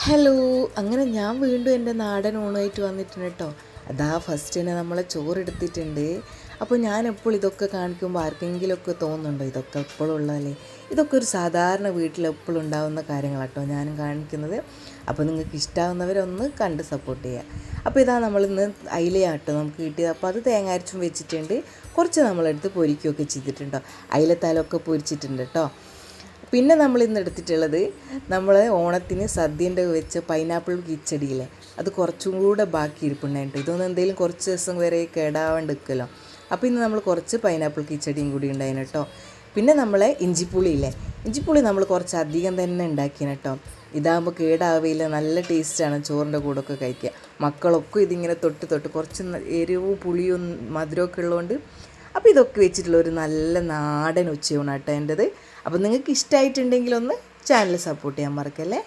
Hello, അങ്ങനെ ഞാൻ വീണ്ടും എൻ്റെ നാടൻ ഊണായിട്ട് വന്നിട്ടുണ്ട് കേട്ടോ. അതാ ഫസ്റ്റ് തന്നെ നമ്മളെ ചോറെടുത്തിട്ടുണ്ട്. അപ്പോൾ ഞാൻ എപ്പോഴും ഇതൊക്കെ കാണിക്കുമ്പോൾ ആർക്കെങ്കിലുമൊക്കെ തോന്നുന്നുണ്ടോ ഇതൊക്കെ എപ്പോഴും ഉള്ളതല്ലേ? ഇതൊക്കെ ഒരു സാധാരണ വീട്ടിൽ എപ്പോഴും ഉണ്ടാകുന്ന കാര്യങ്ങളാട്ടോ ഞാനും കാണിക്കുന്നത്. അപ്പോൾ നിങ്ങൾക്ക് ഇഷ്ടമാവുന്നവരൊന്ന് കണ്ട് സപ്പോർട്ട് ചെയ്യുക. അപ്പോൾ ഇതാ നമ്മളിന്ന് അയിലയാട്ടോ നമുക്ക് കിട്ടിയത്. അപ്പോൾ അത് തേങ്ങ അരച്ചും വെച്ചിട്ടുണ്ട്. കുറച്ച് നമ്മളെടുത്ത് പൊരിക്കുകയൊക്കെ ചെയ്തിട്ടുണ്ടോ. അയിലത്താലൊക്കെ പൊരിച്ചിട്ടുണ്ട് കേട്ടോ. പിന്നെ നമ്മൾ ഇന്ന് എടുത്തിട്ടുള്ളത് നമ്മൾ ഓണത്തിന് സദ്യൻ്റെ വെച്ച് പൈനാപ്പിൾ കിച്ചടിയില്ലേ, അത് കുറച്ചും കൂടെ ബാക്കി ഇരിപ്പുണ്ടായിട്ട്. ഇതൊന്നും എന്തെങ്കിലും കുറച്ച് ദിവസം വരെ കേടാവാണ്ട് നിൽക്കുമല്ലോ. അപ്പോൾ ഇന്ന് നമ്മൾ കുറച്ച് പൈനാപ്പിൾ കിച്ചടിയും കൂടി ഉണ്ടായിന് കേട്ടോ. പിന്നെ നമ്മളെ ഇഞ്ചിപ്പുളിയില്ലേ, ഇഞ്ചിപ്പുളി നമ്മൾ കുറച്ച് അധികം തന്നെ ഉണ്ടാക്കിന് കേട്ടോ. ഇതാകുമ്പോൾ കേടാവില്ല, നല്ല ടേസ്റ്റാണ് ചോറിൻ്റെ കൂടെയൊക്കെ കഴിക്കുക. മക്കളൊക്കെ ഇതിങ്ങനെ തൊട്ട് കുറച്ച് എരിവും പുളിയും മധുരമൊക്കെ ഉള്ളതുകൊണ്ട് അപ്പോൾ ഇതൊക്കെ വെച്ചിട്ടുള്ള ഒരു നല്ല നാടൻ ഉച്ചയൂണാട്ടോ എൻ്റെത്. അപ്പോൾ നിങ്ങൾക്ക് ഇഷ്ടമായിട്ടുണ്ടെങ്കിൽ ഒന്ന് ചാനൽ സപ്പോർട്ട് ചെയ്യാൻ മറക്കല്ലേ.